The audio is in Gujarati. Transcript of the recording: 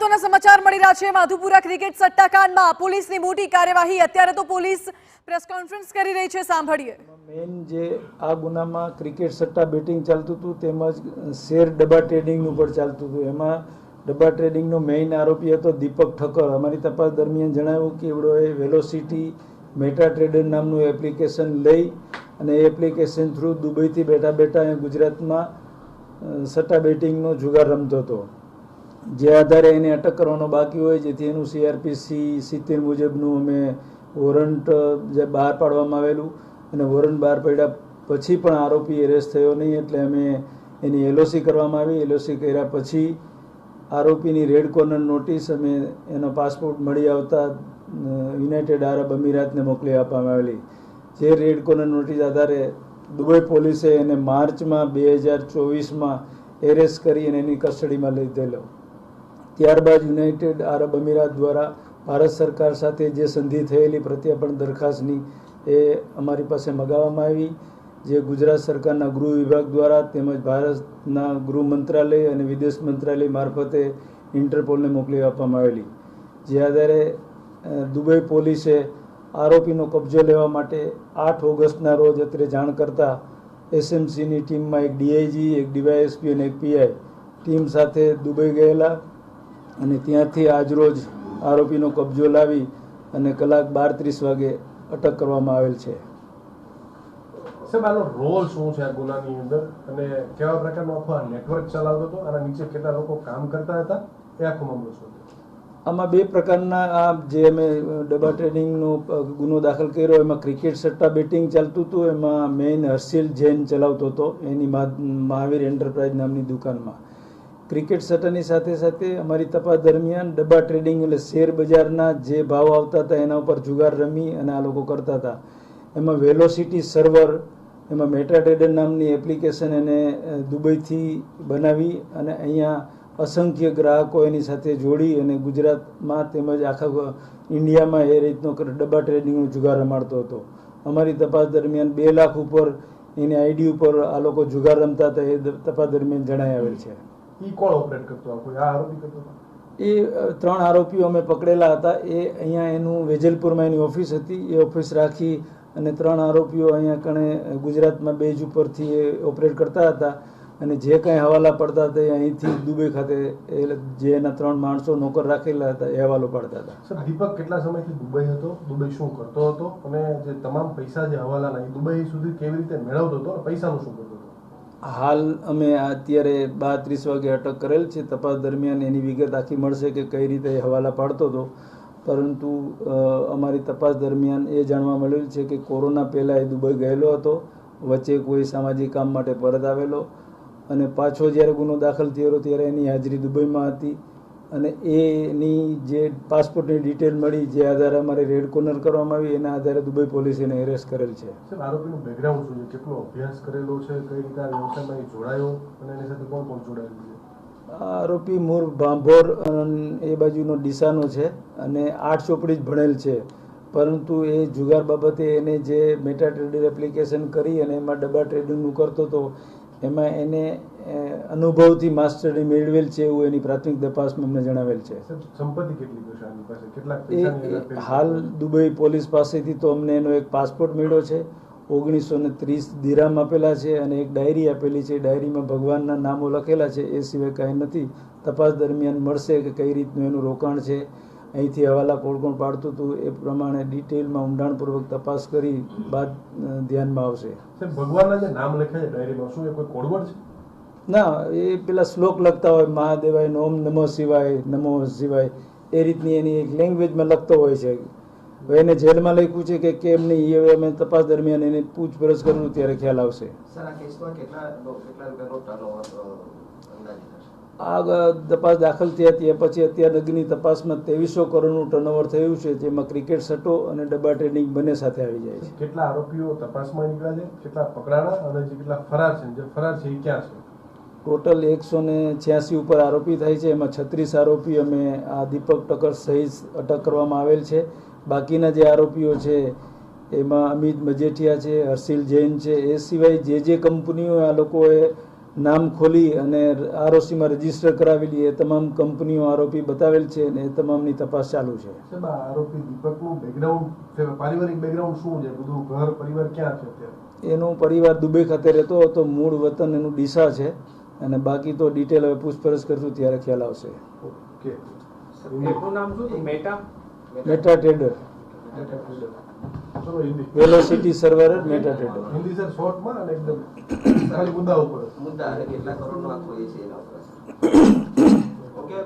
મહત્વના સમાચાર મળી રહ્યા છે। માધુપુરા ક્રિકેટ સટ્ટાકાંડમાં પોલીસની મોટી કાર્યવાહી। અત્યારે તો પોલીસ પ્રેસ કોન્ફરન્સ કરી રહી છે, સાંભળીએ। મેઇન જે આ ગુનામાં ક્રિકેટ સટ્ટા બેટિંગ ચાલતું હતું તેમજ શેર ડબ્બા ટ્રેડિંગનું પણ ચાલતું હતું। એમાં ડબ્બા ટ્રેડિંગનો મેઇન આરોપી હતો દીપક ઠક્કર। અમારી તપાસ દરમિયાન જણાવ્યું કે એવડોએ વેલોસિટી મેટા ટ્રેડર નામનું એપ્લિકેશન લઈ અને એ એપ્લિકેશન થ્રુ દુબઈથી બેઠા બેઠા અહીંયા ગુજરાતમાં સટ્ટા બેટિંગનો જુગાર રમતો હતો। જે આધારે એને અટક કરવાનો બાકી હોય, જેથી એનું CRPC 70 મુજબનું અમે વોરંટ જે બહાર પાડવામાં આવેલું અને વોરંટ બહાર પડ્યા પછી પણ આરોપી એરેસ્ટ થયો નહીં, એટલે અમે એની LOC કરવામાં આવી। LOC કર્યા પછી આરોપીની રેડ કોર્નર નોટિસ અમે એનો પાસપોર્ટ મળી આવતા યુનાઇટેડ આરબ અમીરાતને મોકલી આપવામાં આવેલી। જે રેડ કોર્નર નોટિસ આધારે દુબઈ પોલીસે એને માર્ચમાં 2024માં એરેસ્ટ કરી અને એની કસ્ટડીમાં લીધેલો। ત્યારબાદ યુનાઇટેડ આરબ અમીરાત દ્વારા ભારત સરકાર સાથે જે સંધિ થયેલી પ્રત્યાર્પણ દરખાસ્તની એ અમારી પાસે મગાવવામાં આવી, જે ગુજરાત સરકારના ગૃહ વિભાગ દ્વારા તેમજ ભારતના ગૃહ મંત્રાલય અને વિદેશ મંત્રાલય મારફતે ઇન્ટરપોલને મોકલી આપવામાં આવેલી। જે આધારે દુબઈ પોલીસે આરોપીનો કબજો લેવા માટે 8 ઓગસ્ટના રોજ અત્રે જાણ કરતાં SMCની ટીમમાં એક DIG, એક DYSP અને એક PI ટીમ સાથે દુબઈ ગયેલા અને ત્યાંથી આજરોજ આરોપીનો કબજો લાવી અને કલાક 12:30 વાગે અટક કરવામાં આવેલ છે। સાહેબ, આનો રોલ શું છે આ ગુનાની અંદર અને કેવા પ્રકારનો આખો નેટવર્ક ચલાવતો હતો? આના નીચે કેટલા લોકો કામ કરતા હતા? એ આખો મામલો શું છે? આમાં 2 પ્રકારના આ જે અમે ડબ્બા ટ્રેડિંગનો ગુનો દાખલ કર્યો, એમાં ક્રિકેટ સટ્ટા બેટિંગ ચાલતું હતું। એમાં મેઇન હર્ષિલ જૈન ચલાવતો હતો એની મહાવીર એન્ટરપ્રાઇઝ નામની દુકાનમાં। ક્રિકેટ સટ્ટાની સાથે સાથે અમારી તપાસ દરમિયાન ડબ્બા ટ્રેડિંગ એટલે શેર બજારના જે ભાવ આવતા હતા એના ઉપર જુગાર રમી અને આ લોકો કરતા હતા। એમાં વેલોસિટી સર્વર, એમાં મેટા ટ્રેડર નામની એપ્લિકેશન એને દુબઈથી બનાવી અને અહીંયા અસંખ્ય ગ્રાહકો એની સાથે જોડી અને ગુજરાતમાં તેમજ આખા ઇન્ડિયામાં એ રીતનો ડબ્બા ટ્રેડિંગનો જુગાર રમાડતો હતો। અમારી તપાસ દરમિયાન 2 લાખ ઉપર એની ID ઉપર આ લોકો જુગાર રમતા હતા, એ તપાસ દરમિયાન જણાઈ આવેલ છે। ઈ કોણ ઓપરેટ કરતો? આ આરોપી કરતો? એ 3 આરોપીઓ અમે પકડેલા હતા। એ અહીંયા એનું વેજલપુરમાં એની ઓફિસ હતી, એ ઓફિસ રાખી અને 3 આરોપીઓ અહીંયા કણે ગુજરાતમાં બેઝ ઉપરથી એ ઓપરેટ કરતા હતા અને જે કાંઈ હવાલા પડતા હતા એ અહીંથી દુબઈ ખાતે જે એના 3 માણસો નોકર રાખેલા હતા એ હવાલો પાડતા હતા। સર, દીપક કેટલા સમયથી દુબઈ હતો? દુબઈ શું કરતો હતો? અને જે તમામ પૈસા જે હવાલાના એ દુબઈ સુધી કેવી રીતે મેળવતો હતો? પૈસાનું શું કરતો હતો? હાલ અમે અત્યારે 12:30 વાગે અટક કરેલ છે। તપાસ દરમિયાન એની વિગત આખી મળશે કે કઈ રીતે એ હવાલા પાડતો હતો, પરંતુ અમારી તપાસ દરમિયાન એ જાણવા મળેલ છે કે કોરોના પહેલાં એ દુબઈ ગયેલો હતો, વચ્ચે કોઈ સામાજિક કામ માટે પરત આવેલો અને પાછો જ્યારે ગુનો દાખલ થયો ત્યારે એની હાજરી દુબઈમાં હતી અને એની જે પાસપોર્ટની ડિટેલ મળી, જે આધારે અમારે રેડ કોર્નર કરવામાં આવી, એના આધારે દુબઈ પોલીસે એને એરેસ્ટ કરેલ છે। સર, આરોપીનું બેકગ્રાઉન્ડ શું છે? કેટલો અભ્યાસ કરેલો છે? કઈ રીતે આ વ્યવસાયમાં જોડાયો અને એની સાથે કોણ કોણ જોડાયેલું છે? આરોપી મૂળ ભાંભોર એ બાજુનો ડીસાનો છે અને 8 ચોપડી જ ભણેલ છે, પરંતુ એ જુગાર બાબતે એને જે મેટા ટ્રેડર એપ્લિકેશન કરી અને એમાં ડબ્બા ટ્રેડિંગનું કરતો હતો, એમાં એને અનુભવથી માસ્ટરી મેળવેલ છે એવું એની પ્રાથમિક તપાસમાં અમને જણાવેલ છે। સંપત્તિ કેટલી છે આની પાસે? કેટલા પૈસાની? હાલ દુબઈ પોલીસ પાસેથી તો અમને એનો એક પાસપોર્ટ મળ્યો છે, 1930 દિરામ આપેલા છે અને એક ડાયરી આપેલી છે। ડાયરીમાં ભગવાનના નામો લખેલા છે, એ સિવાય કાંઈ નથી। તપાસ દરમિયાન મળશે કે કઈ રીતનું એનું રોકાણ છે, અહીંથી હવાલા કોણ કોણ પાડતું હતું, એ પ્રમાણે ડિટેલમાં ઊંડાણપૂર્વક તપાસ કરી બાદ ધ્યાનમાં આવશે। ભગવાનના જે નામ લખ્યા છે ડાયરીમાં, શું એ કોઈ કોડવર્ડ છે? ના, એ પેલા શ્લોક લખતા હોય, મહાદેવાય ઓમ નમઃ શિવાય, નમો શિવાય, એ રીતની એની એક લેંગ્વેજમાં લખતો હોય છે। હવે એને જેલમાં લખ્યું છે કે કેમ નહીં, એ હવે અમે તપાસ દરમિયાન એને પૂછપરછ કરવું ત્યારે ખ્યાલ આવશે। આ તપાસ દાખલ થયા ત્યાં પછી અત્યાર લગીની તપાસમાં 2300 કરોડનું ટર્નઓવર થયું છે, જેમાં ક્રિકેટ સટ્ટો અને ડબ્બા ટ્રેડિંગ બંને સાથે આવી જાય છે। કેટલા આરોપીઓ તપાસમાં નીકળ્યા છે? કેટલા પકડાણા અને જે કેટલા ફરાર છે? જે ફરાર છે એ ક્યાં છે? ટોટલ 186 ઉપર આરોપી થાય છે, એમાં 36 આરોપી અમે આ દીપક ઠક્કર સહિત અટક કરવામાં આવેલ છે। બાકીના જે આરોપીઓ છે એમાં અમિત મજેઠિયા છે, હર્ષિલ જૈન છે, એ સિવાય જે કંપનીઓ આ લોકોએ નામ ખોલી અને આરઓસીમાં રજીસ્ટર કરાવેલી એ તમામ કંપનીઓ આરોપી બતાવેલ છે અને એ તમામની તપાસ ચાલુ છે. સાહેબ આ આરોપી દીપકનું બેકગ્રાઉન્ડ પારિવારિક બેકગ્રાઉન્ડ શું છે? બધું ઘર પરિવાર ક્યાં છે અત્યારે? એનો પરિવાર દુબઈ ખાતે રહેતો હતો. મૂળ વતન એનું ડીસા છે અને બાકી તો ડિટેલ હવે પૂછપરછ કરશું ત્યારે ખ્યાલ આવશે. ઓકે. એનું નામ શું હતું? મેટા મેટા ટ્રેડર, ચલો Hindi velocity server MetaTrader. Hindi sir શોર્ટમાં અને એકદમ ખાલી મુદ્દા ઉપર મુદ્દા કેટલા કરોડનો આખો એ છે એના ઉપર. ઓકે.